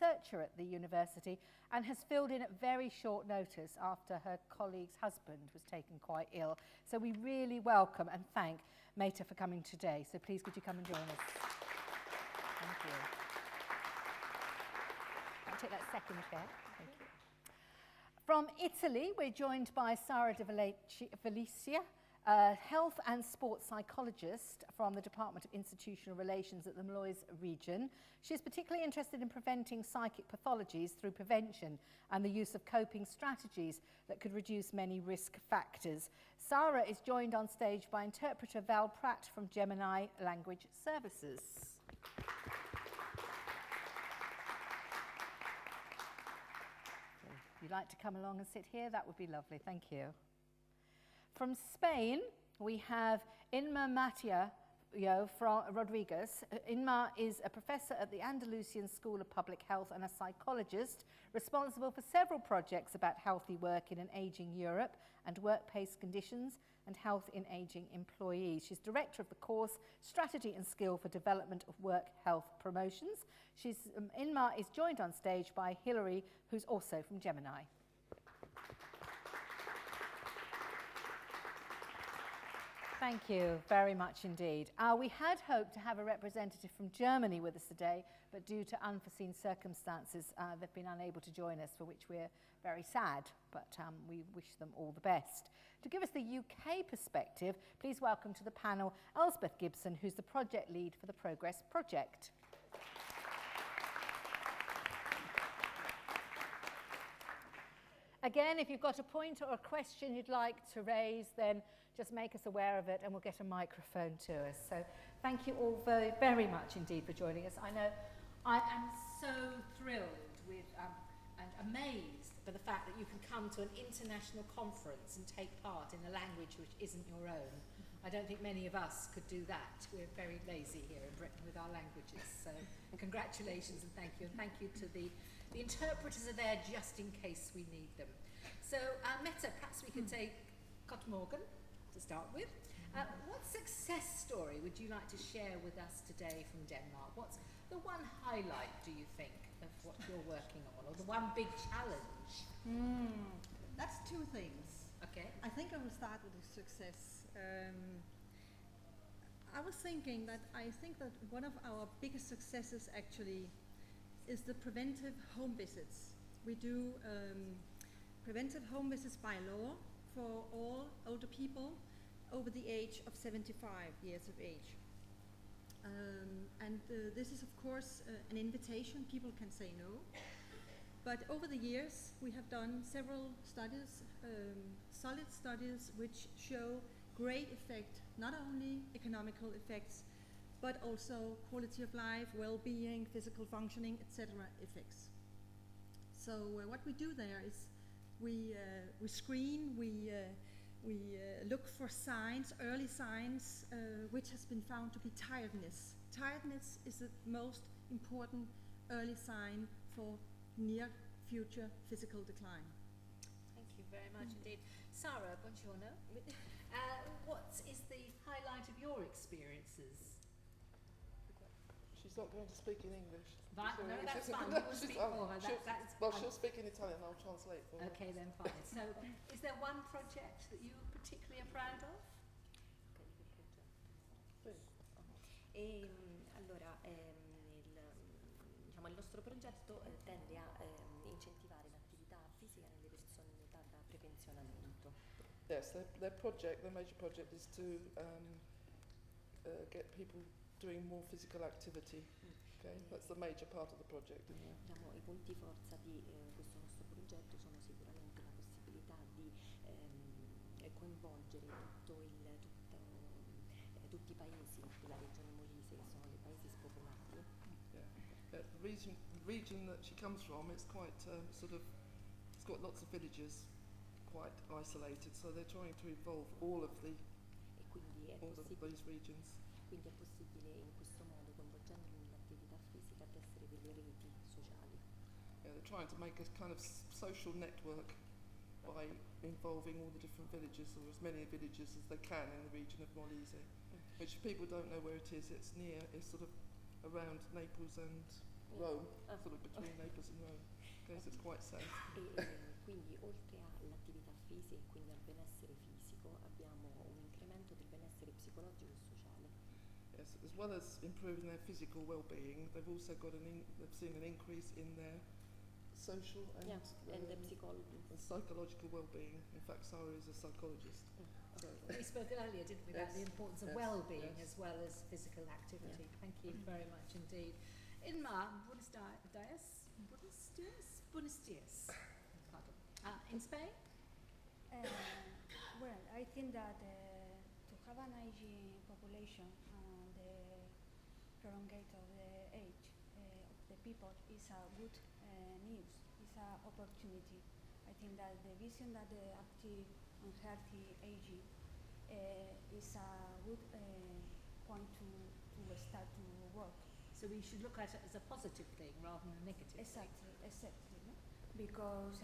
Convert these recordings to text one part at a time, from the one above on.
researcher at the university and has filled in at very short notice after her colleague's husband was taken quite ill. So we really welcome and thank Meta for coming today. So please could you come and join us? Thank you. I'll take that second chair. Thank you. From Italy, we're joined by Sara De Felicia, a health and sports psychologist from the Department of Institutional Relations at the Molise region. She is particularly interested in preventing psychic pathologies through prevention and the use of coping strategies that could reduce many risk factors. Sara is joined on stage by interpreter Val Pratt from Gemini Language Services. If you'd like to come along and sit here, that would be lovely. Thank you. From Spain, we have Inma Mateo from Rodriguez. Inma is a professor at the Andalusian School of Public Health and a psychologist responsible for several projects about healthy work in an ageing Europe and workplace conditions and health in ageing employees. She's director of the course Strategy and Skill for Development of Work Health Promotions. Inma is joined on stage by Hilary, who's also from Gemini. Thank you very much indeed. We had hoped to have a representative from Germany with us today, but due to unforeseen circumstances, they've been unable to join us, for which we're very sad, but we wish them all the best. To give us the UK perspective, please welcome to the panel Elspeth Gibson, who's the project lead for the Progress Project. Again, if you've got a point or a question you'd like to raise, then just make us aware of it and we'll get a microphone to us. So thank you all very, very much indeed for joining us. I know I am so thrilled with and amazed by the fact that you can come to an international conference and take part in a language which isn't your own. I don't think many of us could do that. We're very lazy here in Britain with our languages. So congratulations and thank you. And thank you to the interpreters are there just in case we need them. So Meta, perhaps we could take God Morgan to start with. What success story would you like to share with us today from Denmark? What's the one highlight, do you think, of what you're working on, or the one big challenge? That's two things. Okay. I think I will start with the success. I was thinking that one of our biggest successes actually is the preventive home visits. We do preventive home visits by law for all older people over the age of 75 years of age. This is of course an invitation. People can say no. But over the years we have done several studies, solid studies, which show great effect, not only economical effects, but also quality of life, well-being, physical functioning, etc. effects. So what we do there is we screen, we look for signs, early signs, which has been found to be tiredness. Tiredness is the most important early sign for near future physical decline. Thank you very much indeed. Sara, buongiorno. What is the highlight of your experiences? She's not going to speak in English. Right, no, that's fine. We'll speak for her. She'll speak in Italian. I'll translate for her. Okay, then fine. So, is there one project that you particularly are proud of? Allora, il nostro progetto tende a incentivare l'attività fisica nelle persone in età da prepensionamento. Yes, their major project is to get people doing more physical activity. Okay, that's the major part of the project. Diciamo, i punti forza di questo nostro progetto sono sicuramente la possibilità di coinvolgere tutti i paesi della regione Molise, che sono dei paesi spopolati. Yeah. The region that she comes from, it's quite it's got lots of villages, quite isolated, so they're trying to involve all of these regions. Quindi è possibile in questo modo, coinvolgendo nell'attività fisica, ad essere delle reti sociali. Yeah, they're trying to make a kind of social network by involving all the different villages, or as many villages as they can in the region of Molise, which people don't know where it is. It's sort of around Naples and Rome, Ah, sort of between Naples and Rome. Okay, so it's quite safe. Quindi oltre all'attività fisica e quindi al benessere fisico abbiamo un incremento del benessere psicologico e sociale. Yes, as well as improving their physical well-being, they've also got they've seen an increase in their social and, And the psychology. and psychological well-being. In fact, Sarah is a psychologist. So, We spoke earlier, didn't we, about Yes, the importance of yes, well-being yes. as well as physical activity. Thank you very much indeed. Inma, buenos dias. Buenos dias. Pardon. In Spain? Well, I think that to have an aging population and the prolongate of the age of the people is a good news, is an opportunity. I think that the vision that the active and healthy aging is a good point to start to work. So we should look at it as a positive thing rather than a negative thing. Exactly. No? Because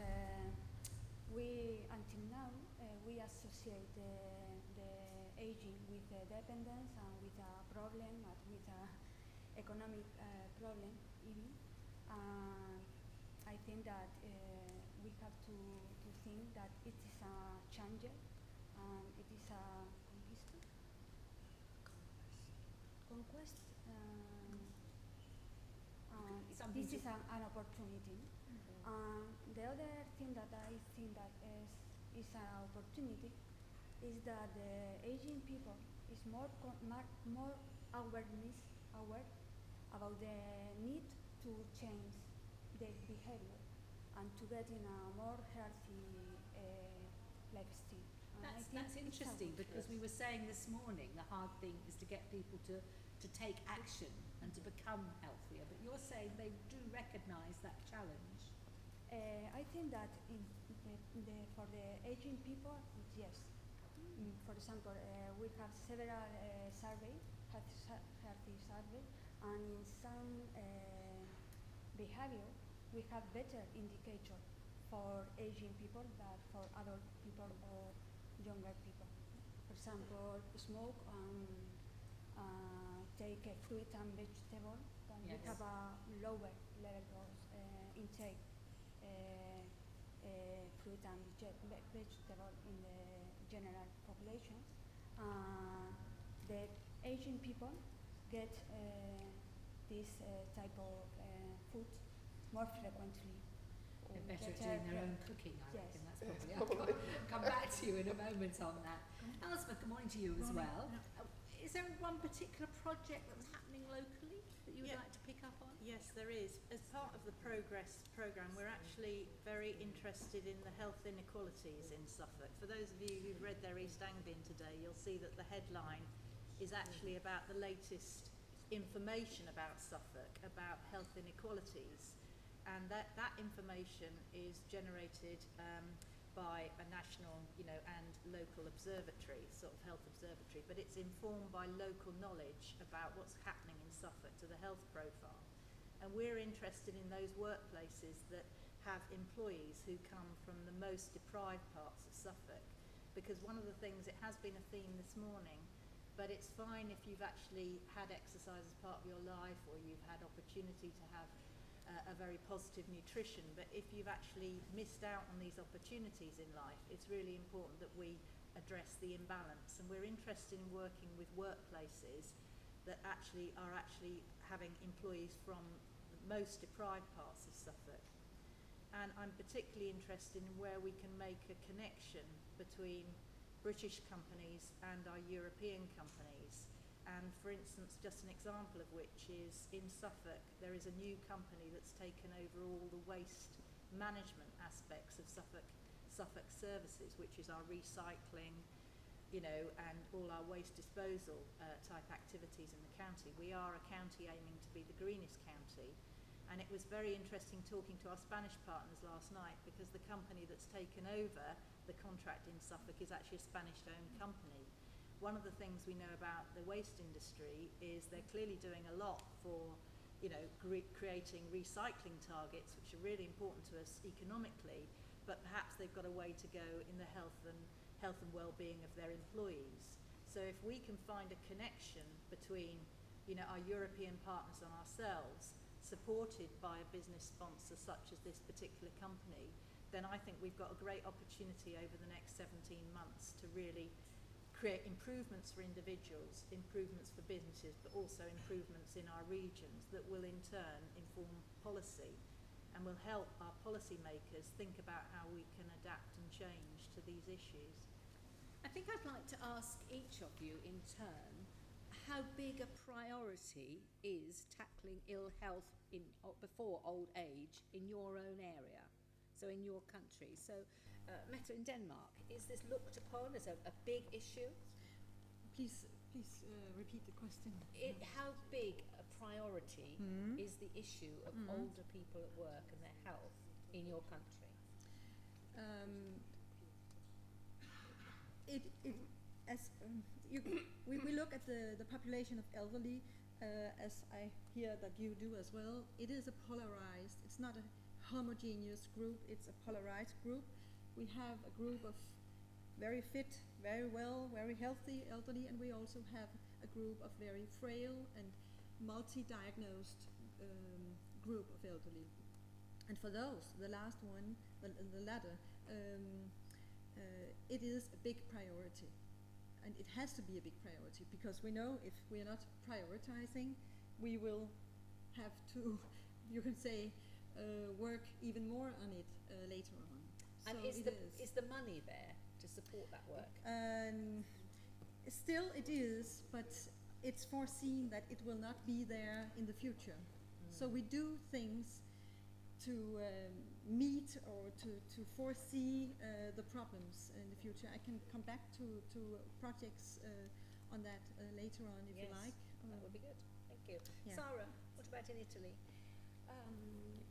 we, until now, we associate the aging with dependence and with a problem and with a economic problem even. I think that we have to think that it is a change and it is a conquest. Something This to- is an opportunity. The other thing that I think that is an opportunity is that the aging people is more aware about the need to change their behavior and to get in a more healthy lifestyle. And I think That's it's interesting a- because we were saying this morning the hard thing is to get people to take action and to become healthier, but you're saying they do recognise that challenge. I think that for the aging people, yes. For example, we have several surveys, healthy surveys, and in some behavior, we have better indicator for aging people than for adult people or younger people. For example, smoke and take fruit and vegetable, then we Yes. have a lower level of intake fruit and vegetable in the general population. The Asian people get this type of food more frequently. or They're better at better doing their own pre- cooking, I Yes. reckon. That's probably. I'll come back to you in a moment on that. Elspeth, good morning to you as Morning, well. yeah. Is there one particular project that's happening locally that you would Yeah. like to pick up on? Yes, there is. As part of the Progress programme, we're actually very interested in the health inequalities in Suffolk. For those of you who've read their East Anglian today, you'll see that the headline is actually about the latest information about Suffolk, about health inequalities. And that information is generated by a national, and local observatory, sort of health observatory, but it's informed by local knowledge about what's happening in Suffolk to the health profile. And we're interested in those workplaces that have employees who come from the most deprived parts of Suffolk. Because one of the things, it has been a theme this morning, but it's fine if you've actually had exercise as part of your life or you've had opportunity to have a very positive nutrition, but if you've actually missed out on these opportunities in life, it's really important that we address the imbalance. And we're interested in working with workplaces that are actually having employees from the most deprived parts of Suffolk. And I'm particularly interested in where we can make a connection between British companies and our European companies. And for instance, just an example of which is in Suffolk, there is a new company that's taken over all the waste management aspects of Suffolk Services, which is our recycling, and all our waste disposal type activities in the county. We are a county aiming to be the greenest county. And it was very interesting talking to our Spanish partners last night, because the company that's taken over the contract in Suffolk is actually a Spanish-owned company. One of the things we know about the waste industry is they're clearly doing a lot for, creating recycling targets, which are really important to us economically, but perhaps they've got a way to go in the health and well-being of their employees. So if we can find a connection between, our European partners and ourselves, supported by a business sponsor such as this particular company, then I think we've got a great opportunity over the next 17 months to really create improvements for individuals, improvements for businesses, but also improvements in our regions that will in turn inform policy and will help our policymakers think about how we can adapt and change to these issues. I think I'd like to ask each of you in turn how big a priority is tackling ill health before old age in your own area, so in your country. So, Mette, in Denmark, is this looked upon as a big issue? Please repeat the question. How big a priority is the issue of older people at work and their health in your country? We look at the population of elderly, as I hear that you do as well. It is a polarized, it's not a homogeneous group, it's a polarized group. We have a group of very fit, very well, very healthy elderly, and we also have a group of very frail and multi-diagnosed group of elderly. And for those, the last one, the latter, it is a big priority. And it has to be a big priority, because we know if we are not prioritizing, we will have to, you can say, work even more on it later on. And So is the money there to support that work? Still it is, but it's foreseen that it will not be there in the future. So we do things to meet or to foresee the problems in the future. I can come back to projects on that later on if you like. That would be good. Thank you. Yeah. Sarah, what about in Italy?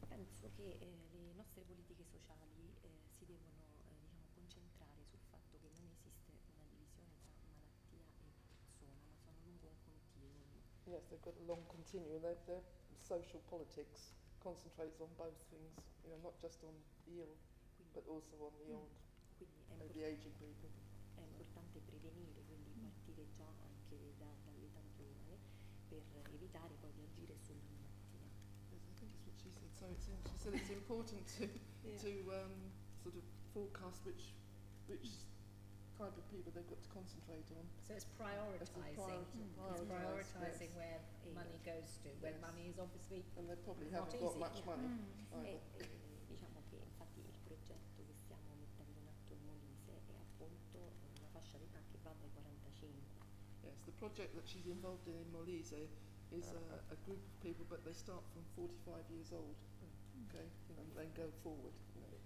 Penso che le nostre politiche sociali si devono concentrare sul fatto che non esiste una divisione tra malattia e persona, ma sono lungo un continuum. Yes, they've got a long continuum. Their social politics concentrates on both things, not just on the ill, but also on the old, Quindi the aging people. è importante prevenire, quindi partire già anche dall'età giovane per evitare poi di agire sulla malattia. Yes, I think it's what she said. So she said it's important to sort of forecast which type of people they've got to concentrate on. So it's prioritising. It's prioritising where money goes to, where money is obviously And they probably not haven't got easy. much money. either. Diciamo che infatti il progetto che stiamo mettendo in atto in Molise è appunto una fascia d'età che va dai 45. Yes, the project that she's involved in Molise is a group of people, but they start from 45 years old, okay, and then go forward.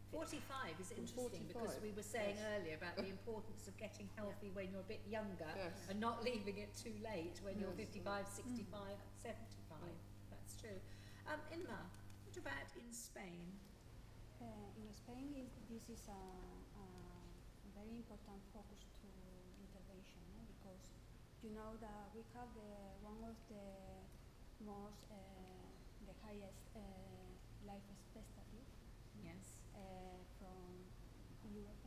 45 is From interesting because 45, we were saying yes. earlier about the importance of getting healthy when you're a bit younger Yes. and not leaving it too late when you're Yes. 55, 65, 75. That's true. Inma, what about in Spain? In Spain, this is a very important focus to intervention, because you know that we have one of the most, the highest life expectancy Yes. from Europe.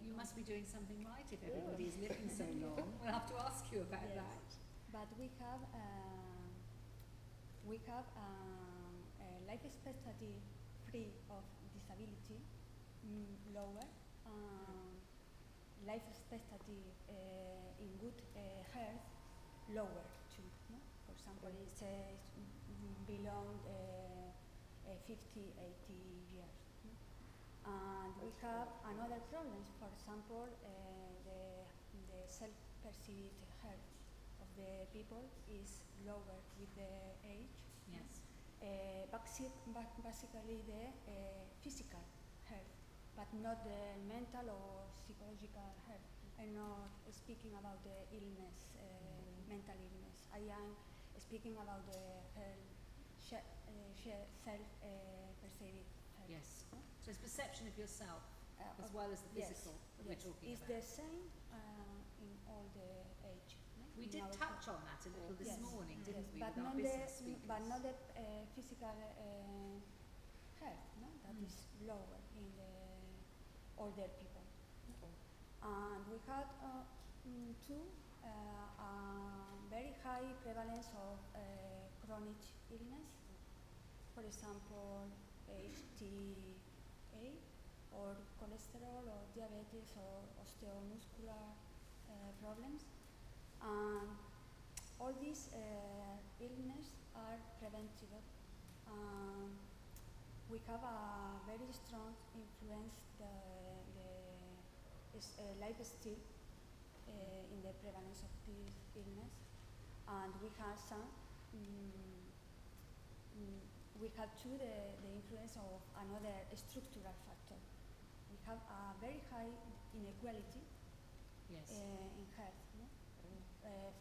You must be doing something right if everybody is living so long. We'll have to ask you about Yes. that. But we have a life expectancy free of disability lower, life expectancy in good health lower too. No? For example, it says below 50, 80 years. No? And we have another problems. For example, the self-perceived health of the people is lower with the age. Yes. Basically the physical health, but not the mental or psychological health. I'm not speaking about the illness, mental illness. I am speaking about the self-perceived health. Yes. No? So it's perception of yourself as well as the physical that we're talking It's about. the same in all the age. No? We In did our touch on that a little this Yes. morning, didn't we, But with our not business speakers? but not the physical health, no? That is lower in the older people. And we had too very high prevalence of chronic illness for example, HTA, or cholesterol, or diabetes, or osteomuscular problems. All these illnesses are preventable. We have a very strong influence the lifestyle in the prevalence of this illness, and we have some. We have too the influence of another structural factor. We have a very high inequality Yes. in health. No?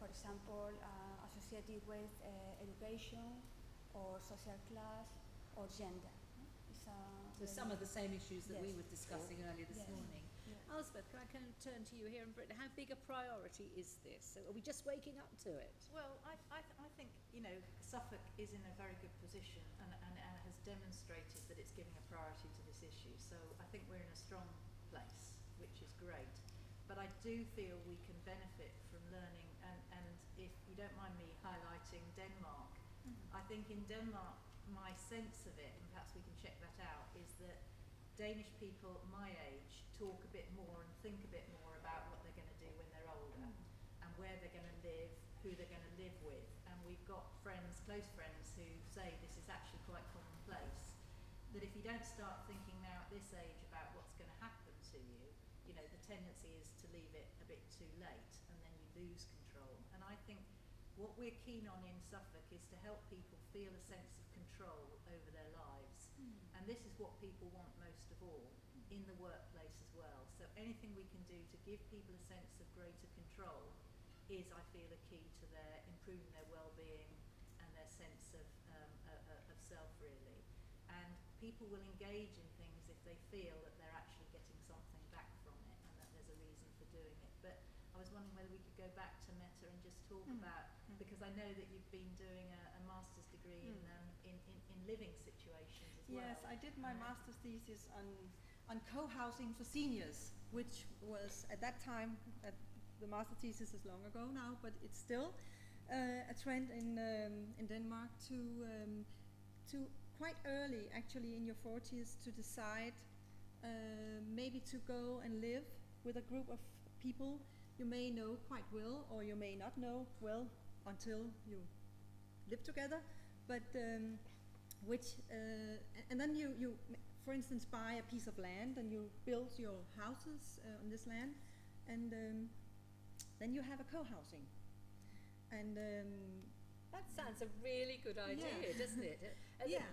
For example, associated with education, or social class, or gender. No? It's So some of the same issues that we Yes. were discussing earlier this Yes. morning. Yeah. Elspeth, can I turn to you here in Britain? How big a priority is this? So are we just waking up to it? Well, I think, Suffolk is in a very good position and has demonstrated that it's giving a priority to this issue. So I think we're in a strong place, which is great. But I do feel we can benefit from learning, and if you don't mind me highlighting Denmark, I think in Denmark, my sense of it, and perhaps we can check that out, is that Danish people my age talk a bit more and think a bit more about what they're going to do when they're older, and where they're going to live, who they're going to live with. And we've got friends, close friends, who say this is actually quite commonplace, that if you don't start thinking now at this age about what's going to happen to you, the tendency is to leave it a bit too late, and then you lose control. And I think what we're keen on in Suffolk is to help people feel a sense of control over their lives. And this is what people want most of all, in the workplace as well. So anything we can do to give people a sense of greater control is, I feel, a key to their improving their well-being and their sense of self, really. And people will engage in things if they feel that they're actually getting something back from it, and that there's a reason for doing it. But I was wondering whether we could go back to Meta and just talk about, because I know that you've been doing a master's degree in living situations as well. Yes, I did my master's thesis on co-housing for seniors, which was at that time, the master thesis is long ago now, but it's still a trend in Denmark to quite early, actually in your 40s, to decide maybe to go and live with a group of people you may know quite well, or you may not know well until you live together, but and then you for instance buy a piece of land and you build your houses on this land, and then you have a co-housing, and That sounds a really good idea, Yeah. doesn't it? Yeah,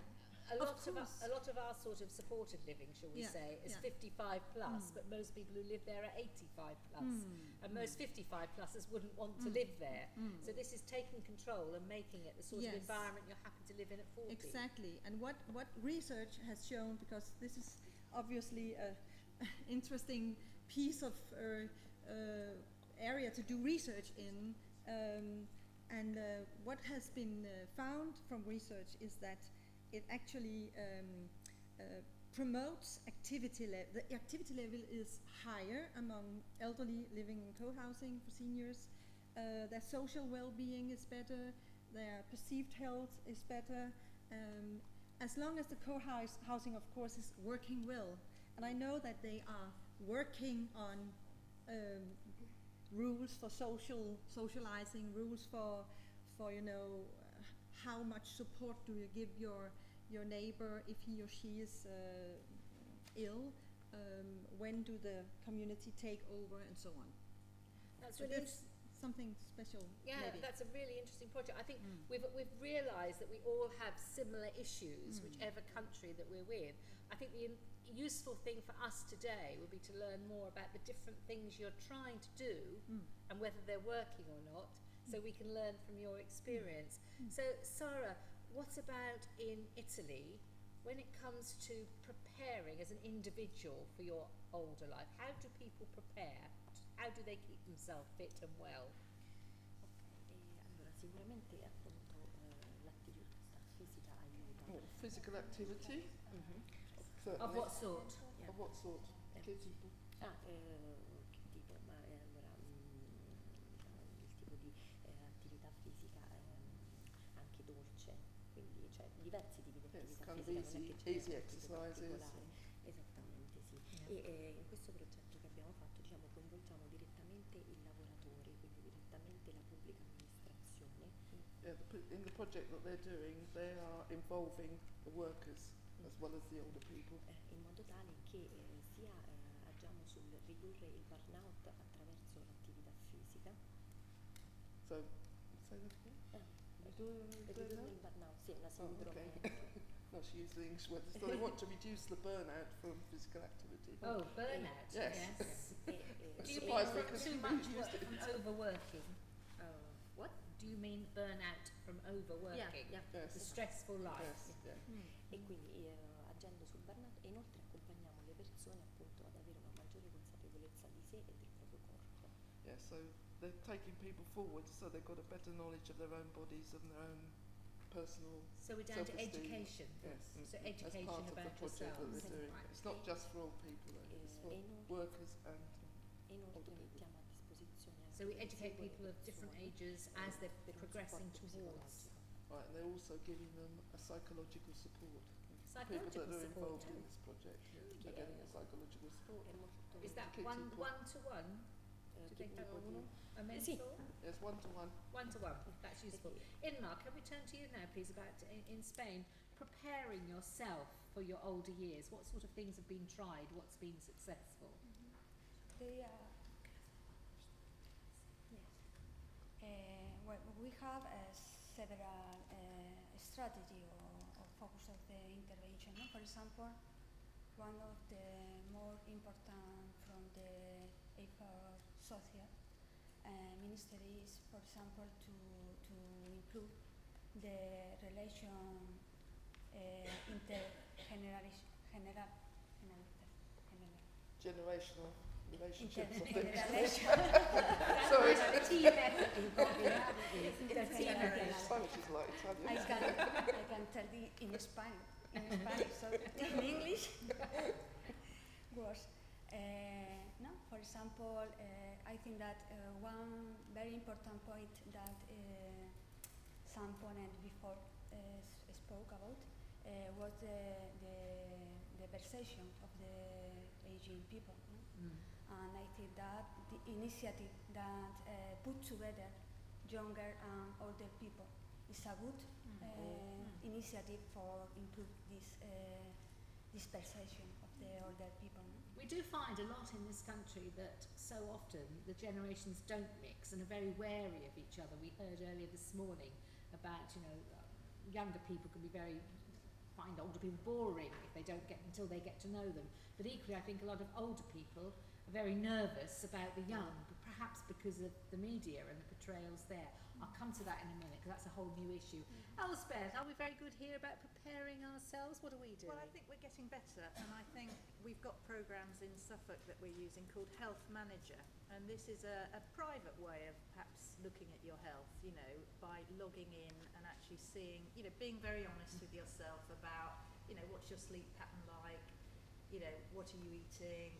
A of lot course. a lot of our sort of supported living, shall we Yeah, say, is yeah. 55 plus, but most people who live there are 85 plus, and most 55 pluses wouldn't want to live there. So this is taking control and making it the sort of Yes. environment you're happy to live in at 40. Exactly, and what research has shown, because this is obviously a interesting piece of area to do research in, and what has been found from research is that it actually promotes activity level. The activity level is higher among elderly living in co-housing for seniors. Their social well-being is better. Their perceived health is better. As long as the co-housing, of course, is working well. And I know that they are working on rules for socializing, rules for how much support do you give your neighbor if he or she is ill, when do the community take over, and so on. That's So really that's something special. Yeah, maybe. that's a really interesting project. I think we've realised that we all have similar issues, whichever country that we're with. I think the useful thing for us today would be to learn more about the different things you're trying to do and whether they're working or not, so we can learn from your experience. So, Sarah, what about in Italy when it comes to preparing as an individual for your older life? How do people prepare? How do they keep themselves fit and well? Allora sicuramente appunto l'attività fisica aiuta. What, physical activity? Certainly. Of what sort? Of what sort? Che tipo? Che tipo? Ma allora diciamo il tipo di attività fisica anche dolce, quindi cioè diversi tipi di It's attività kind of fisica, non è che ce n'è easy uno tipo exercises. particolare. Esattamente, sì. E in questo progetto che abbiamo fatto, diciamo, coinvolgiamo direttamente i lavoratori, quindi direttamente la pubblica amministrazione. Yeah, in the project that they're doing, they are involving the workers as well as the older people. In modo tale che sia agiamo sul ridurre il burnout attraverso l'attività fisica. So, say that again? Ridurre il burnout, sì, la sindrome. Okay. No, she used the English word. So they want to reduce the burnout from physical activity. Oh, burnout. Yes. Do you mean Surprised we from could too even much use work, it. from overworking? What? Do you mean burnout from overworking? Yeah. Yes. The stressful life. Yes. Yeah. E quindi agendo sul burnout e inoltre accompagniamo le persone appunto ad avere una maggiore consapevolezza di sé e del proprio corpo. Yeah. So they're taking people forward, so they've got a better knowledge of their own bodies and their own personal. So we're down to self-esteem. education. Yes. So As education part of the about project that yourselves. they're doing. Right. It's not just for old people, though. It's for workers and. E inoltre Older people. mettiamo a disposizione anche So we delle educate singole people of different persone, ages as they're per un progressing supporto towards. psicologico. Right, and they're also giving them a psychological support. People Psychological that are support involved too. in this project, yeah, Perché they're getting a psychological support. È molto Is that Educate one people. to one? Do they have uno? a mentor? Sì. Yes, one to one. One to one. That's useful. Inma, can we turn to you now, please, about in Spain, preparing yourself for your older years? What sort of things have been tried? What's been successful? They well, we have several strategy or focus of the intervention. No? For example, one of the more important from the effort social ministry is, for example, to improve the relation Generational relationships, I think. interrelation. Sorry. The team effort you've got here, haven't you? The team effort. Spanish is like I Italian. can tell in Spanish. So in English, worse. No, for example, I think that one very important point that some opponent before spoke about was the perception of the aging people. No? And I think that the initiative that put together younger and older people is a good initiative for improve this perception of the older people. No? We do find a lot in this country that so often the generations don't mix and are very wary of each other. We heard earlier this morning about, younger people can be find older people boring if they don't get until they get to know them. But equally, I think a lot of older people are very nervous about the young, but perhaps because of the media and the portrayals there. I'll come to that in a minute because that's a whole new issue. Elspeth, are we very good here about preparing ourselves? What are we doing? Well, I think we're getting better, and I think we've got programmes in Suffolk that we're using called Health Manager, and this is a private way of perhaps looking at your health, by logging in and actually seeing, being very honest with yourself about, what's your sleep pattern like, what are you eating,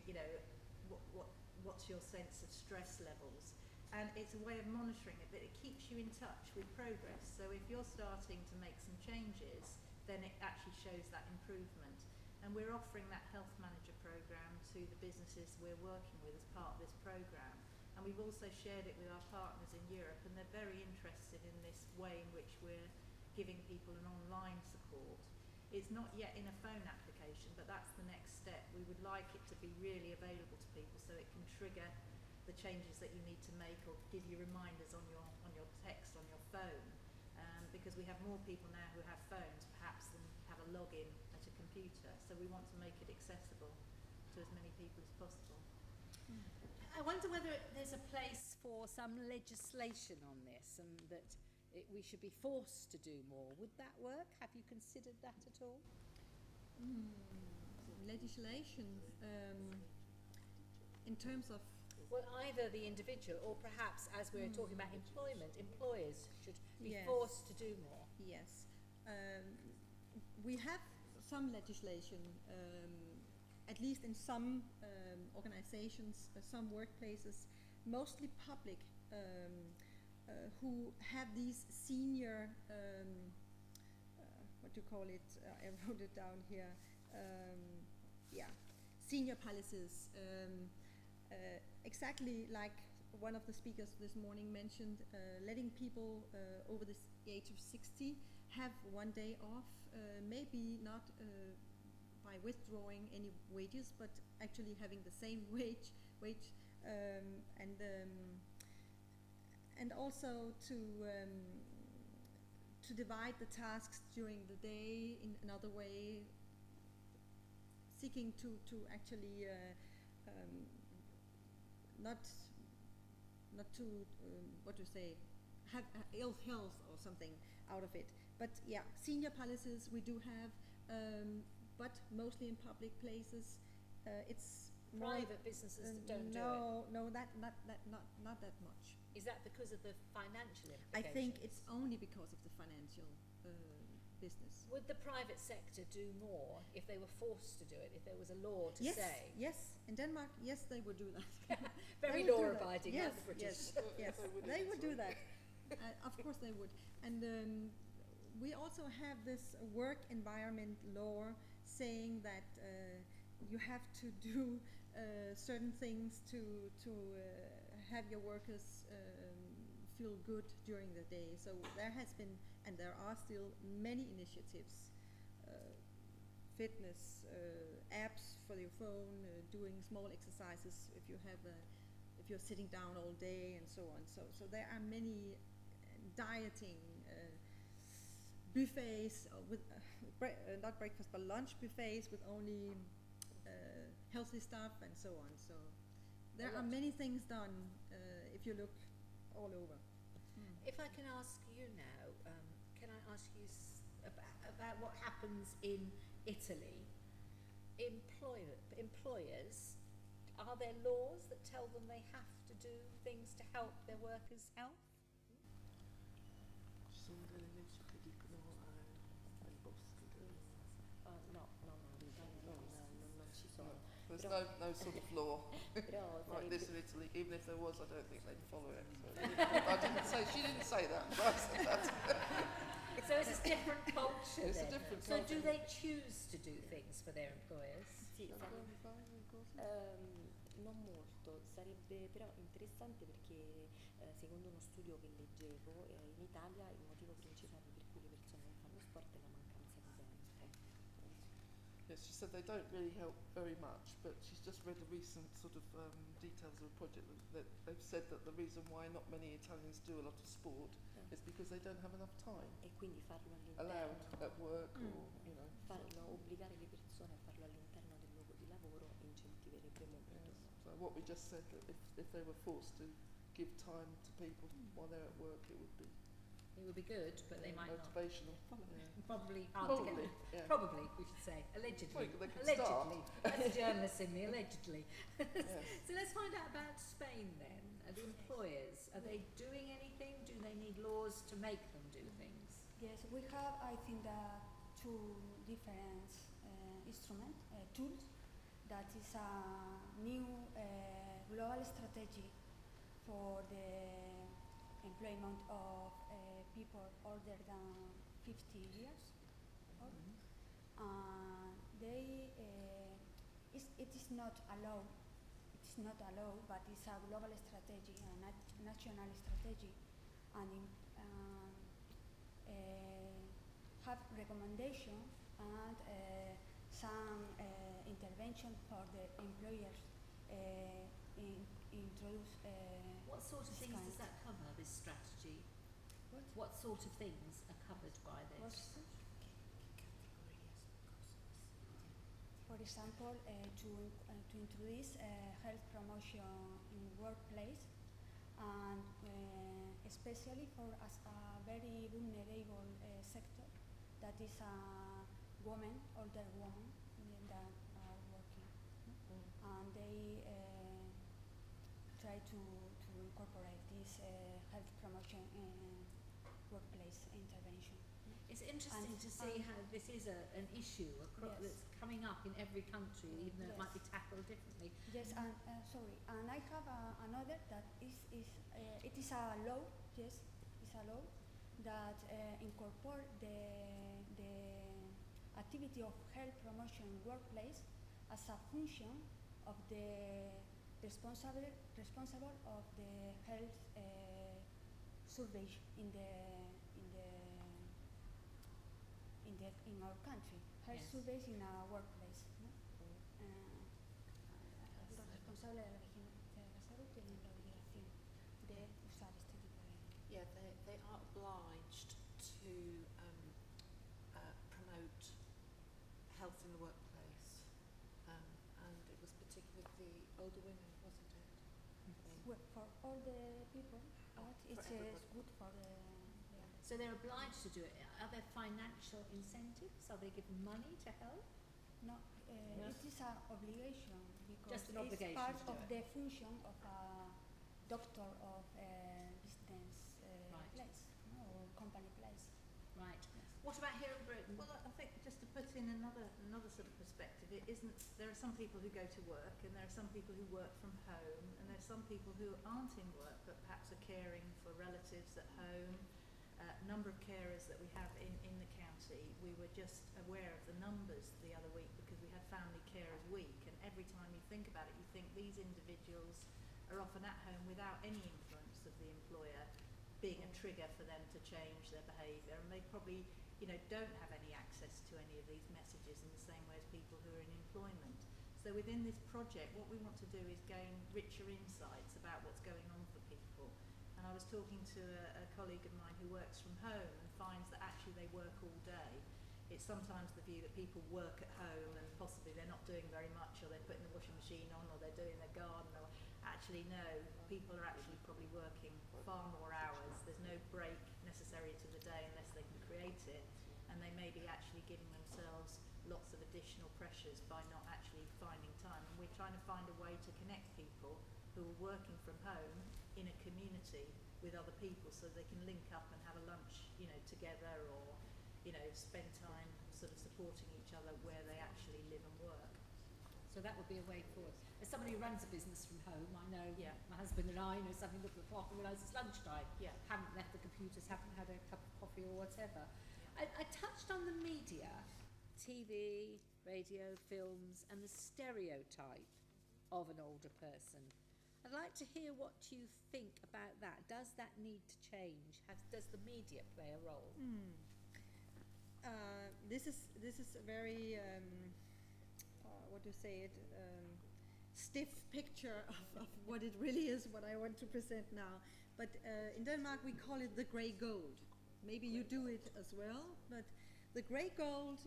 what's your sense of stress levels. And it's a way of monitoring it, but it keeps you in touch with progress. So if you're starting to make some changes, then it actually shows that improvement. And we're offering that Health Manager programme to the businesses we're working with as part of this programme. And we've also shared it with our partners in Europe, and they're very interested in this way in which we're giving people an online support. It's not yet in a phone application, but that's the next step. We would like it to be really available to people so it can trigger the changes that you need to make or give you reminders on your text on your phone, because we have more people now who have phones perhaps than have a login at a computer, so we want to make it accessible to as many people as possible. I wonder whether there's a place for some legislation on this and that we should be forced to do more. Would that work? Have you considered that at all? Legislation in terms of Well, either the individual or perhaps, as we're talking about employment, employers should be Yes. forced to do more. yes, we have some legislation, at least in some organizations, some workplaces, mostly public, who have these senior what you call it, I wrote it down here, yeah, senior palaces, exactly like one of the speakers this morning mentioned, letting people over the age of 60 have one day off, maybe not by withdrawing any wages, but actually having the same wage, and also to divide the tasks during the day in another way, seeking to actually not to what to say, have ill health or something out of it. But yeah, senior palaces we do have, but mostly in public places. It's Private businesses that don't do it. No, not that much. Is that because of the financial implications? I think it's only because of the financial business. Would the private sector do more if they were forced to do it, if there was a law to Yes, say? yes. In Denmark, yes, they would do that. Very They would do that. law-abiding, Yes, like the British. yes, yes. They would do that. Of course they would. And we also have this work environment law saying that you have to do certain things to have your workers feel good during the day. So there has been, and there are still, many initiatives, fitness apps for your phone, doing small exercises if you have if you're sitting down all day and so on. So there are many dieting buffets with not breakfast but lunch buffets with only healthy stuff and so on. So there are many things done if you look all over. If I can ask you now, can I ask you about what happens in Italy? Employers, are there laws that tell them they have to do things to help their workers' health? Ci sono delle leggi che dicono al boss che No, in Italia non ci sono. there's Però- no sort of law Però like this sarebbe, in Italy. Even if there was, I don't think they'd follow it. So she didn't say that, but I said that. So it's a different culture It's a then. different So culture. do they choose to do things for their employers? sì, non molto, sarebbe però interessante perché secondo uno studio che leggevo in Italia il motivo principale per cui le persone non fanno sport è la mancanza di tempo. Yes, she said they don't really help very much, but she's just read a recent sort of details of a project that they've said that the reason why not many Italians do a lot of sport is because they don't have enough time E quindi farlo allowed all'interno, at work or, you know. obbligare le persone a farlo all'interno del luogo di lavoro incentiverebbe molto. Yes. So what we just said, that if they were forced to give time to people while they're at work, it would be It would be good, but they might not. motivational. Probably hard to Probably, get. yeah. Probably, we should say. Allegedly. Well, they could Allegedly. That's the journalist in me, allegedly. Yes. So let's find out about Spain then. The employers, are they doing anything? Do they need laws to make them do things? Yes, we have, I think, two different instruments, tools. That is a new global strategy for the employment of people older than 50 years old. It is not allowed. It is not allowed, but it's a global strategy, a national strategy, and have recommendation and some intervention for the employers introduce. What sort of things does that cover, this strategy? What sort of things are covered by this? For example, to introduce health promotion in workplace, and especially for a very vulnerable sector, that is a woman, older woman that are working, and they try to incorporate this health promotion workplace intervention. It's interesting to see how this is an issue that's coming up in every country, even though it might be tackled differently. Yes, and sorry, and I have another that it is a law. Yes, it's a law that incorporate the activity of health promotion workplace as a function of the responsible of the health surveys in our country, health Yes. surveys in our workplace. ¿No? Los responsables de la vigilancia de la salud tienen la obligación de usar este tipo de. Yeah, they are obliged to promote health in the workplace, and it was particularly the older women, wasn't it? Well, for all the people, but For it's everybody. good for the So they're obliged to do it. Are there financial incentives? Are they given money to help? no, No. it is an obligation because Just an obligation it's part to do of it. the function of a doctor of a business Right. place, no, or company place. Right. What about here in Britain? Well, I think just to put in another sort of perspective, it isn't. There are some people who go to work, and there are some people who work from home, and there are some people who aren't in work but perhaps are caring for relatives at home. Number of carers that we have in the county. We were just aware of the numbers the other week because we had Family Carers Week, and every time you think about it, you think these individuals are often at home without any influence of the employer being a trigger for them to change their behaviour, and they probably, don't have any access to any of these messages in the same way as people who are in employment. So within this project, what we want to do is gain richer insights about what's going on for people. And I was talking to a colleague of mine who works from home and finds that actually they work all day. It's sometimes the view that people work at home and possibly they're not doing very much, or they're putting the washing machine on, or they're doing their garden, or actually no, people are actually probably working far more hours. There's no break necessary to the day unless they can create it, and they may be actually giving themselves lots of additional pressures by not actually finding time. And we're trying to find a way to connect people who are working from home in a community with other people, so they can link up and have a lunch, together, or, spend time sort of supporting each other where they actually live and work. So that would be a way forward. As somebody who runs a business from home, I know Yeah. my husband and I something look at the clock and realise it's lunchtime. Yeah. Haven't left the computers, haven't had a cup of coffee or whatever. I touched on the media, TV, radio, films, and the stereotype of an older person. I'd like to hear what you think about that. Does that need to change? Does the media play a role? This is a very what do you say it stiff picture of what it really is, what I want to present now. But in Denmark we call it the grey gold. Maybe you do it as well, but the grey gold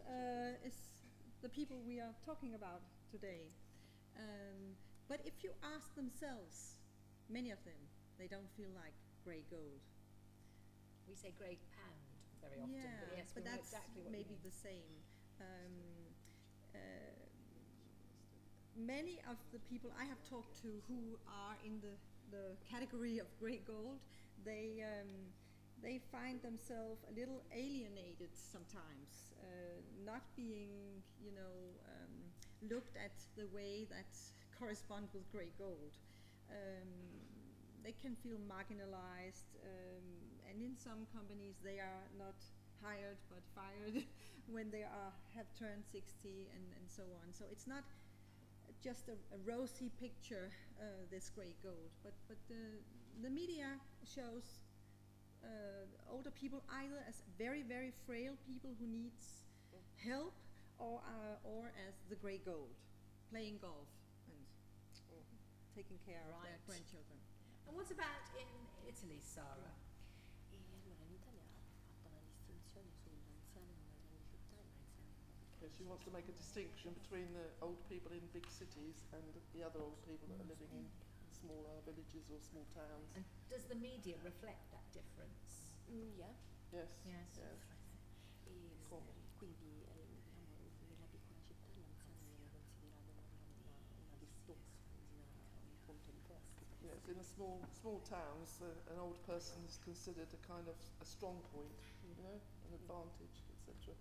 is the people we are talking about today. But if you ask themselves, many of them, they don't feel like grey gold. We say grey pound very often, but yes, we but know that's exactly what maybe you mean. the same. Many of the people I have talked to who are in the category of grey gold, they find themselves a little alienated sometimes, not being, looked at the way that correspond with grey gold. They can feel marginalized, and in some companies they are not hired but fired when they have turned 60 and so on. So it's not just a rosy picture, this grey gold, but the media shows older people either as very, very frail people who needs help, or as the grey gold, playing golf and taking care of their Right. grandchildren. And what about in Italy, Sarah? E allora in Italia ha fatto una distinzione sull'anziano nelle grandi città e l'anziano nelle piccole She wants to make a distinction between the old people in big cities and the other old people that are living in smaller villages or small towns. And does the media reflect that difference? Yeah. Yes. Yes. Yes. Come. Quindi diciamo, nella piccola città l'anziano viene considerato una virtù, un punto di forza. Yes, in the small towns, an old person is considered a kind of a strong point, an advantage, etc.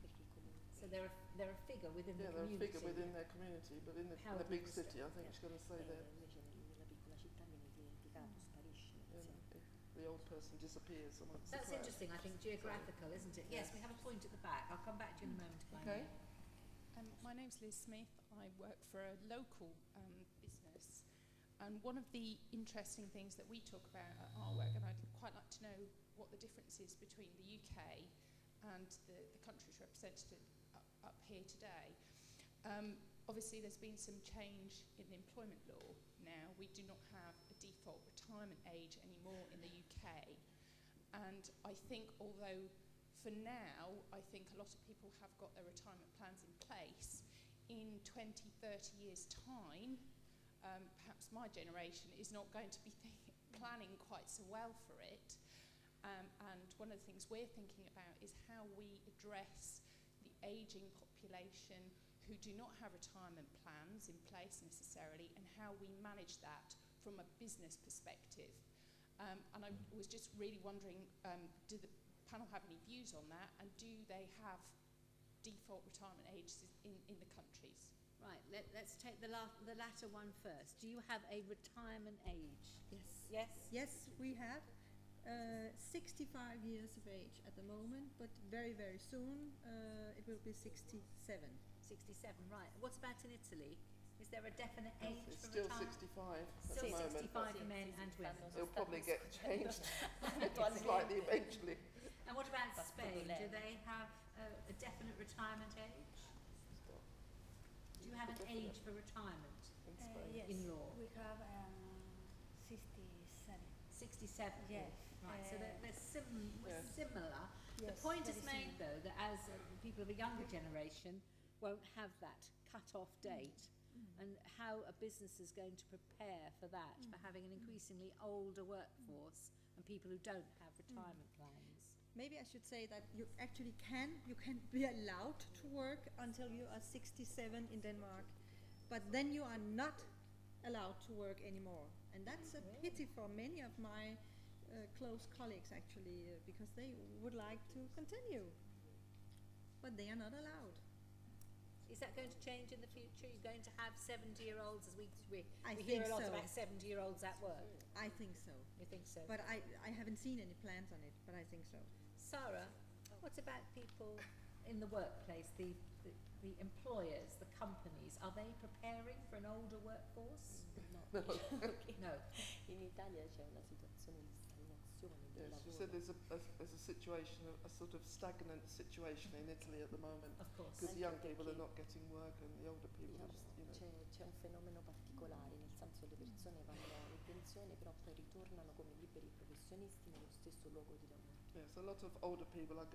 Perché comunque So they're a figure within Yeah, the they're a community. figure within their community, but in How the do big you city, I think she's going to say that invece nella piccola città viene dimenticato, sparisce the the old person disappears amongst the That's crowd. interesting, I think, geographical, isn't it? Yes, we have a point at the back. I'll come back to you in a moment. Okay. My name's Liz Smith. I work for a local business, and one of the interesting things that we talk about at our work, and I'd quite like to know what the difference is between the UK and the countries represented up here today. Obviously there's been some change in the employment law now. We do not have a default retirement age anymore in the UK, and I think although for now I think a lot of people have got their retirement plans in place, in 20, 30 years time perhaps my generation is not going to be planning quite so well for it, and one of the things we're thinking about is how we address the ageing population who do not have retirement plans in place necessarily, and how we manage that from a business perspective. And I was just really wondering, do the panel have any views on that, and do they have default retirement ages in the countries? Right, let's take the latter one first. Do you have a retirement age? Yes. Yes? Yes, we have 65 years of age at the moment, but very, very soon it will be 67. 67, right. What about in Italy? Is there a definite age It's for still retirement? 65 at Still the moment. 65 for men and women. It'll probably get changed slightly eventually. And what about Spain? Do they have a definite retirement age? Do you have an age for retirement In Spain. Yes, in law? we have 67. 67? Yes. Right, so they're Yeah. similar. The Yes, point is very made, though, that as people of a younger generation won't have that cut-off date, and how a business is going to prepare for that, for having an increasingly older workforce and people who don't have retirement plans. Maybe I should say that you actually can be allowed to work until you are 67 in Denmark, but then you are not allowed to work anymore. And that's a pity for many of my close colleagues actually, because they would like to continue, but they are not allowed. Is that going to change in the future? You're going to have 70-year-olds, as we I hear a think lot so. about 70-year-olds at work. I think so, You think so? but I haven't seen any plans on it, but I think so. Sarah, what about people in the workplace, the employers, the companies? Are they preparing for an older workforce? No. No. In Italia c'è una situazione di stagnazione del Yes, you lavoro. said there's a situation, a sort of stagnant situation in Italy at the moment, Of course. because the young Anche people are perché, not getting work and the older people are just, c'è un fenomeno particolare, nel senso le persone vanno in pensione però poi ritornano come liberi professionisti nello stesso luogo di lavoro. Yes, a lot of older people are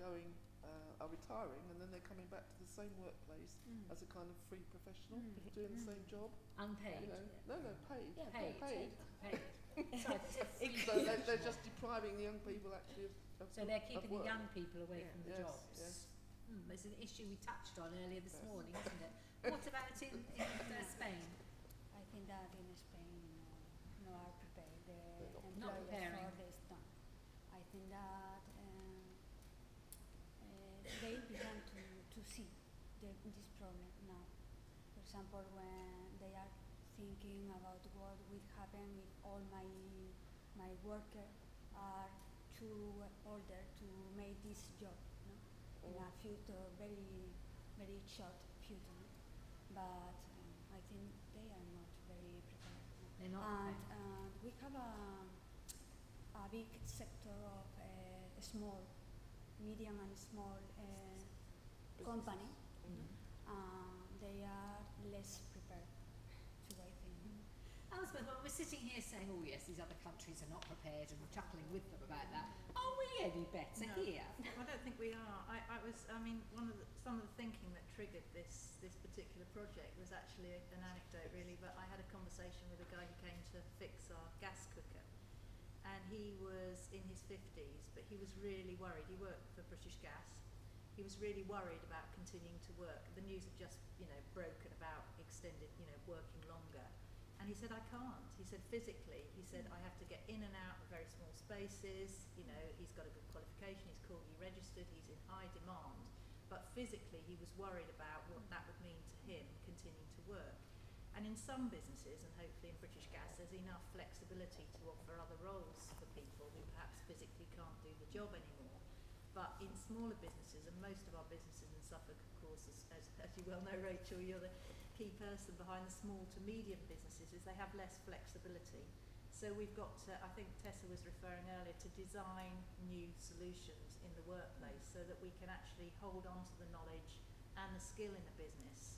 are retiring, and then they're coming back to the same workplace as a kind of free professional, doing the same job. Unpaid. No, paid. Yeah, Paid. Paid. Sorry, this is free So they're just depriving the young people actually of So they're keeping the work. young people away Yeah. from the Yes, jobs. yes. It's an issue we touched on earlier this Yes. morning, isn't it? What about in Spain? I think that in Spain no are prepared. The Not employers preparing. for this done. I think that they began to see this problem now. For example, when they are thinking about what will happen if all my workers are too older to make this job, no? In a future, very very short future. But I think they are not very prepared. They're not And prepared. we have a big sector of small, medium and small company. They are less prepared to, I think. Elspeth, well, we're sitting here saying, oh yes, these other countries are not prepared, and chuckling with them about that. Are we any better No. here? I don't think we are. Some of the thinking that triggered this particular project was actually an anecdote really, but I had a conversation with a guy who came to fix our gas cooker, and he was in his 50s, but he was really worried. He worked for British Gas. He was really worried about continuing to work. The news had just, broken about extended, working longer. And he said, I can't. He said, physically, I have to get in and out of very small spaces. He's got a good qualification, he's Corgi registered, he's in high demand. But physically, he was worried about what that would mean to him continuing to work. And in some businesses, and hopefully in British Gas, there's enough flexibility to offer other roles for people who perhaps physically can't do the job anymore. But in smaller businesses, and most of our businesses in Suffolk, of course, as you well know, Rachel, you're the key person behind the small to medium businesses, is they have less flexibility. So we've got to, I think Tessa was referring earlier, to design new solutions in the workplace so that we can actually hold on to the knowledge and the skill in the business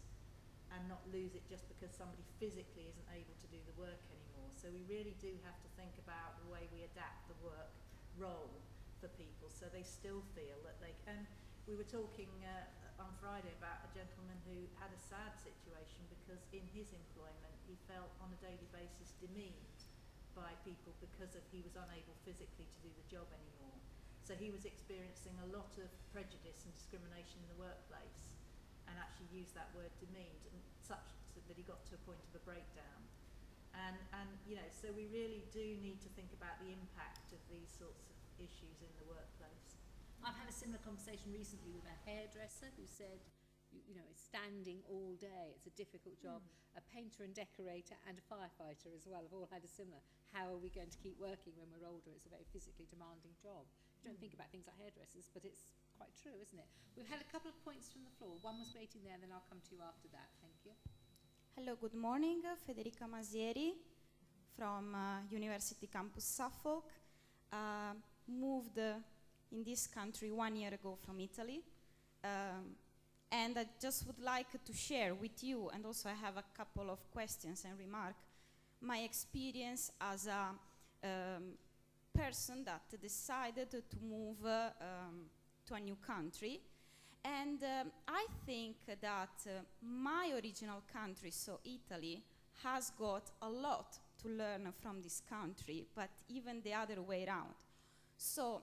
and not lose it just because somebody physically isn't able to do the work anymore. So we really do have to think about the way we adapt the work role for people so they still feel that they can. We were talking on Friday about a gentleman who had a sad situation because in his employment he felt on a daily basis demeaned by people because he was unable physically to do the job anymore. So he was experiencing a lot of prejudice and discrimination in the workplace, and actually used that word demeaned, and such that he got to a point of a breakdown. And you know, so we really do need to think about the impact of these sorts of issues in the workplace. I've had a similar conversation recently with a hairdresser who said, you know, it's standing all day, it's a difficult job. A painter and decorator and a firefighter as well have all had a similar. How are we going to keep working when we're older? It's a very physically demanding job. You don't think about things like hairdressers, but it's quite true, isn't it? We've had a couple of points from the floor. One was waiting there, and then I'll come to you after that. Thank you. Hello, good morning. Federica Masieri from University Campus Suffolk. Moved in this country 1 year ago from Italy. And I just would like to share with you, and also I have a couple of questions and remarks, my experience as a person that decided to move to a new country. And I think that my original country, so Italy, has got a lot to learn from this country, but even the other way around. So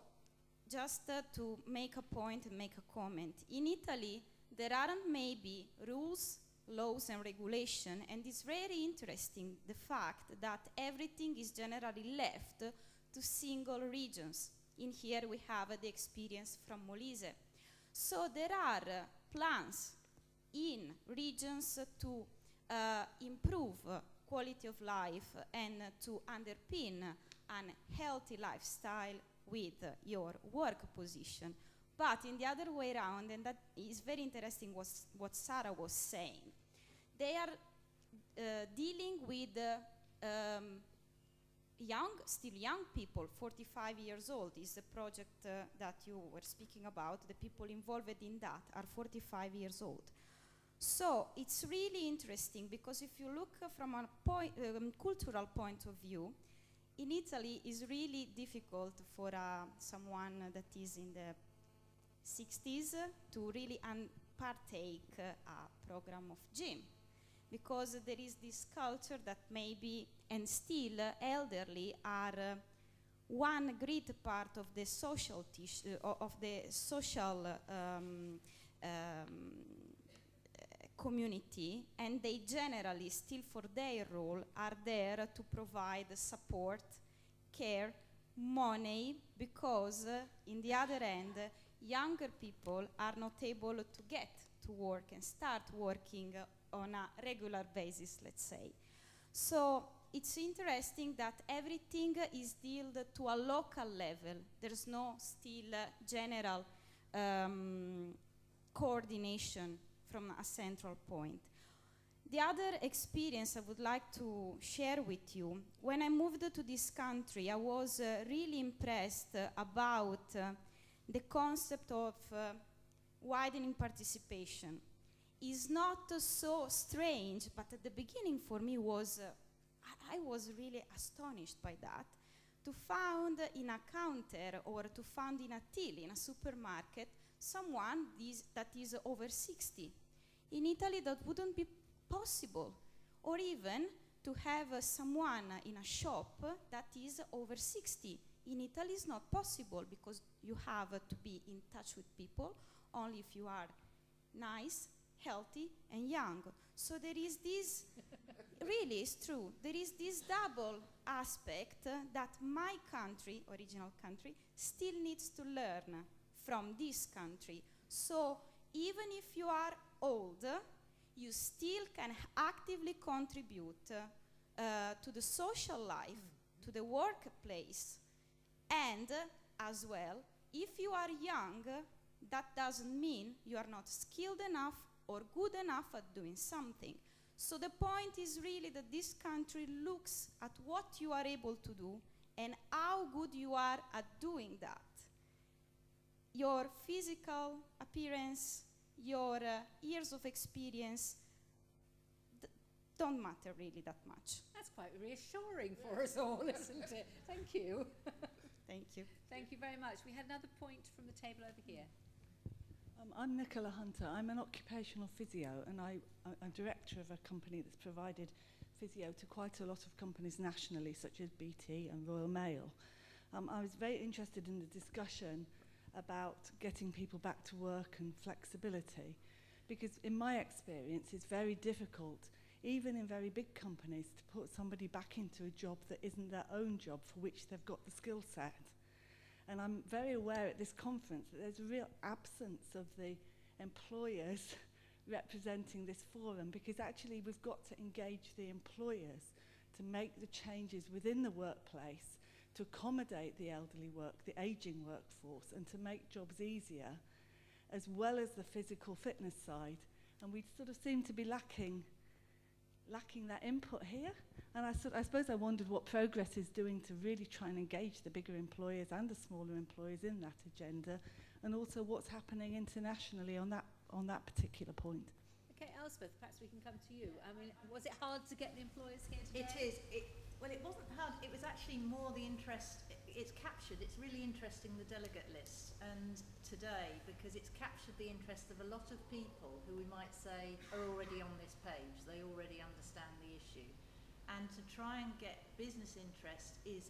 just to make a point and make a comment, in Italy there aren't maybe rules, laws and regulation, and it's very interesting the fact that everything is generally left to single regions. In here we have the experience from Molise. So there are plans in regions to improve quality of life and to underpin a healthy lifestyle with your work position. But in the other way around, and that is very interesting what Sarah was saying, they are dealing with still young people, 45 years old is the project that you were speaking about. The people involved in that are 45 years old. So it's really interesting because if you look from a cultural point of view, in Italy it's really difficult for someone that is in the 60s to really partake a program of gym, because there is this culture that maybe, and still elderly are one great part of the social community, and they generally still for their role are there to provide support, care, money, because in the other end younger people are not able to get to work and start working on a regular basis, let's say. So it's interesting that everything is dealt to a local level. There's no still general coordination from a central point. The other experience I would like to share with you, when I moved to this country, I was really impressed about the concept of widening participation. Is not so strange, but at the beginning for me was, I was really astonished by that, to find in a counter or to find in a till, in a supermarket, someone that is over 60. In Italy that wouldn't be possible. Or even to have someone in a shop that is over 60. In Italy it's not possible because you have to be in touch with people only if you are nice, healthy and young. So there is this, really it's true, there is this double aspect that my country, original country, still needs to learn from this country. So even if you are old, you still can actively contribute to the social life, to the workplace. And as well, if you are young, that doesn't mean you are not skilled enough or good enough at doing something. So the point is really that this country looks at what you are able to do and how good you are at doing that. Your physical appearance, your years of experience don't matter really that much. That's quite reassuring for us all, isn't it? Thank you. Thank you. Thank you very much. We had another point from the table over here. I'm Nicola Hunter. I'm an occupational physio, and I'm director of a company that's provided physio to quite a lot of companies nationally, such as BT and Royal Mail. I was very interested in the discussion about getting people back to work and flexibility, because in my experience it's very difficult, even in very big companies, to put somebody back into a job that isn't their own job for which they've got the skill set. And I'm very aware at this conference that there's a real absence of the employers representing this forum, because actually we've got to engage the employers to make the changes within the workplace to accommodate the elderly the aging workforce, and to make jobs easier, as well as the physical fitness side. And we sort of seem to be lacking that input here. And I suppose I wondered what Progress is doing to really try and engage the bigger employers and the smaller employers in that agenda, and also what's happening internationally on that particular point. Okay, Elspeth, perhaps we can come to you. I mean, was it hard to get the employers here today? It is. Well, it wasn't hard. It was actually more the interest. It's captured. It's really interesting, the delegate list, and today, because it's captured the interest of a lot of people who we might say are already on this page. They already understand the issue. And to try and get business interest is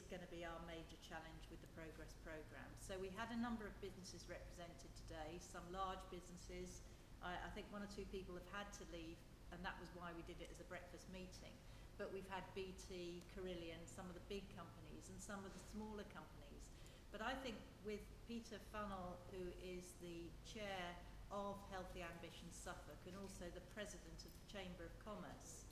going to be our major challenge with the Progress programme. So we had a number of businesses represented today, some large businesses. I think one or two people have had to leave, and that was why we did it as a breakfast meeting. But we've had BT, Carillion, some of the big companies and some of the smaller companies. But I think with Peter Funnell, who is the chair of Healthy Ambitions Suffolk and also the president of the Chamber of Commerce,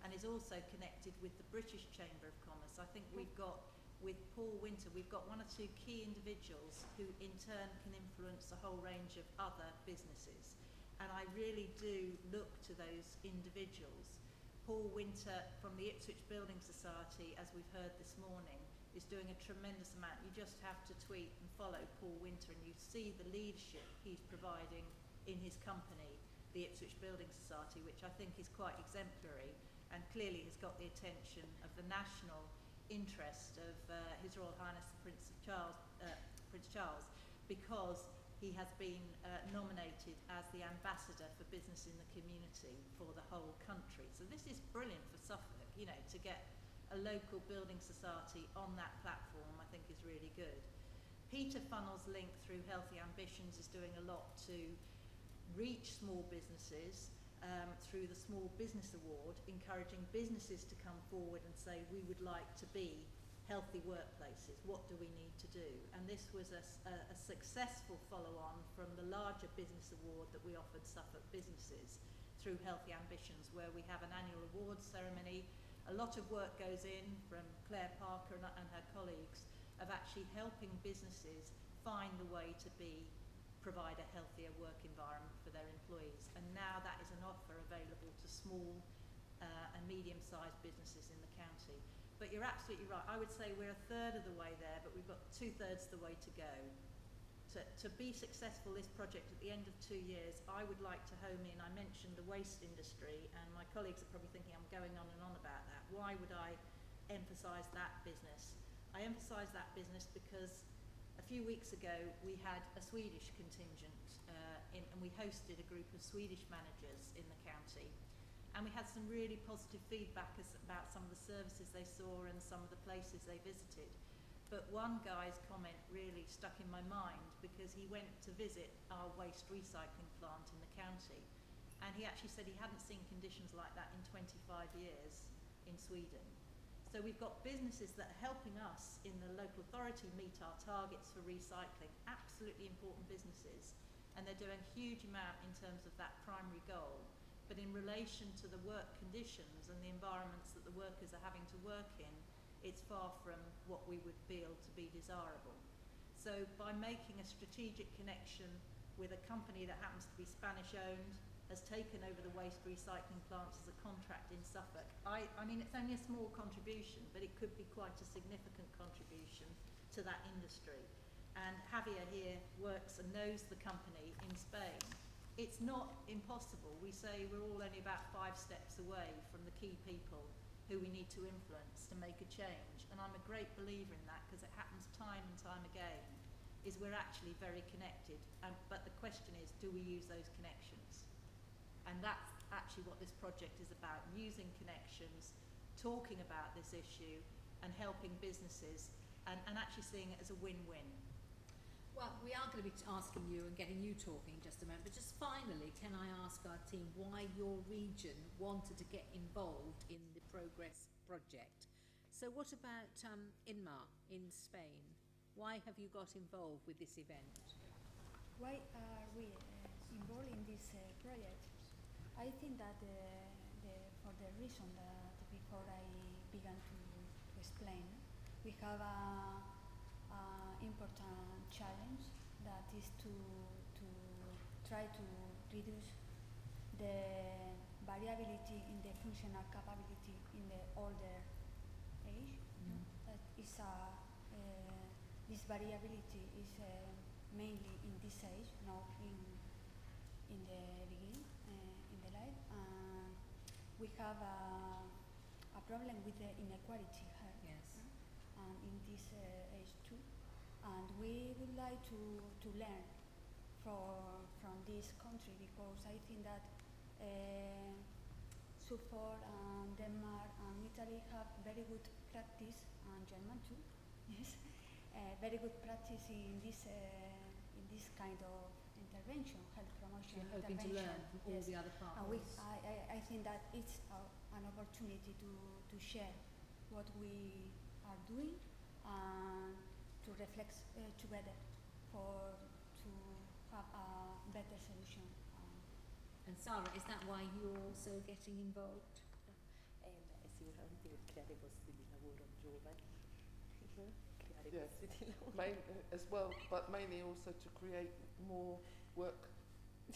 and is also connected with the British Chamber of Commerce, I think we've got, with Paul Winter, we've got one or two key individuals who in turn can influence a whole range of other businesses. And I really do look to those individuals. Paul Winter from the Ipswich Building Society, as we've heard this morning, is doing a tremendous amount. You just have to tweet and follow Paul Winter and you see the leadership he's providing in his company, the Ipswich Building Society, which I think is quite exemplary and clearly has got the attention of the national interest of His Royal Highness Prince Charles, because he has been nominated as the ambassador for business in the community for the whole country. So this is brilliant for Suffolk, you know, to get a local building society on that platform, I think is really good. Peter Funnell's link through Healthy Ambitions is doing a lot to reach small businesses through the Small Business Award, encouraging businesses to come forward and say, we would like to be healthy workplaces, what do we need to do? And this was a successful follow-on from the larger business award that we offered Suffolk businesses through Healthy Ambitions, where we have an annual awards ceremony. A lot of work goes in from Claire Parker and her colleagues of actually helping businesses find the way to provide a healthier work environment for their employees. And now that is an offer available to small and medium-sized businesses in the county. But you're absolutely right. I would say we're a third of the way there, but we've got 2/3 of the way to go. To be successful, this project at the end of 2 years, I would like to home in. I mentioned the waste industry, and my colleagues are probably thinking I'm going on and on about that. Why would I emphasise that business? I emphasise that business because a few weeks ago we had a Swedish contingent and we hosted a group of Swedish managers in the county. And we had some really positive feedback about some of the services they saw and some of the places they visited. But one guy's comment really stuck in my mind, because he went to visit our waste recycling plant in the county, and he actually said he hadn't seen conditions like that in 25 years in Sweden. So we've got businesses that are helping us in the local authority meet our targets for recycling, absolutely important businesses, and they're doing a huge amount in terms of that primary goal. but in relation to the work conditions and the environments that the workers are having to work in, it's far from what we would feel to be desirable. So by making a strategic connection with a company that happens to be Spanish owned, has taken over the waste recycling plants as a contract in Suffolk, I mean it's only a small contribution, but it could be quite a significant contribution to that industry. And Javier here works and knows the company in Spain. It's not impossible. We say we're all only about 5 steps away from the key people who we need to influence to make a change. And I'm a great believer in that because it happens time and time again, is we're actually very connected. But the question is, do we use those connections? And that's actually what this project is about, using connections, talking about this issue and helping businesses and actually seeing it as a win-win. Well, we are going to be asking you and getting you talking in just a moment, but just finally, can I ask our team why your region wanted to get involved in the Progress project? So what about Inma in Spain? Why have you got involved with this event? Why are we involved in this project? I think that for the reason that before I began to explain, we have a important challenge that is to try to reduce the variability in the functional capability in the older age. Mm. That is this variability is mainly in this age, not in the beginning in the life. We have a problem with the inequality here. Yes. In this age too, and we would like to learn from this country, because I think that Suffolk and Denmark and Italy have very good practice, and German too, yes, very good practice in this kind of intervention, health promotion. You're hoping to learn from all the other partners. I think that it's an opportunity to share what we are doing and to reflect together to have a better solution. And Sarah, is that why you're also getting involved? Sicuramente per creare posti di lavoro giovani, creare Yes. posti di lavoro. As well, but mainly also to create more work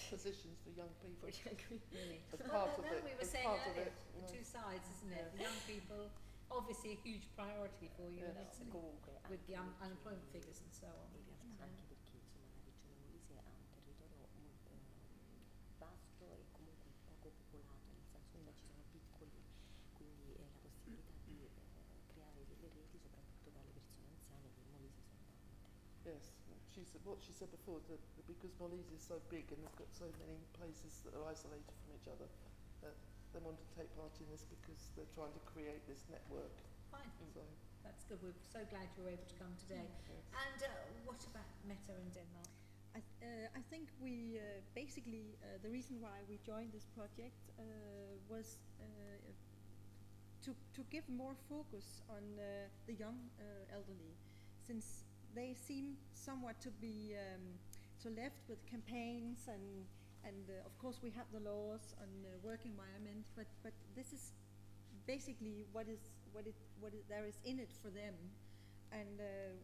positions for young people. Really? As part of No, it. we were as saying part of earlier, it, you the know. two sides, isn't it? Yeah. The young people, obviously a huge priority for you in Yes. Italy, Comunque with the anche perché unemployment figures and so on. in realtà anche perché insomma la regione Molise ha un territorio molto vasto e comunque poco popolato, nel senso che ci sono piccoli, quindi la possibilità di creare delle reti soprattutto per le persone anziane che in Molise sono tante. Yes, what she said before, that because Molise is so big and they've got so many places that are isolated from each other, they want to take part in this because they're trying to create this network. Fine, So, that's good. We're so glad you were able to come today. yes. And what about Meta in Denmark? I think we basically the reason why we joined this project was to give more focus on the young elderly, since they seem somewhat to be left with campaigns and of course we have the laws on work environment, but this is basically what there is in it for them. And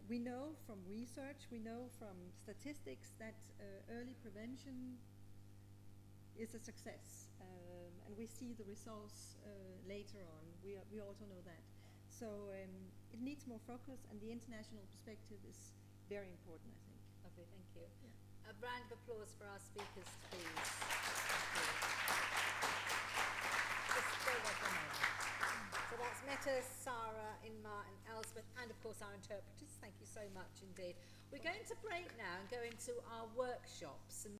we know from research, we know from statistics that early prevention is a success, and we see the results later on. We also know that. So it needs more focus, and the international perspective is very important, I think. Lovely, thank you. Yeah. A round of applause for our speakers, please. Thank you. Just go right on over. So that's Meta, Sarah, Inma and Elspeth, and of course our interpreters. Thank you so much indeed. We're going to break now and go into our workshops. And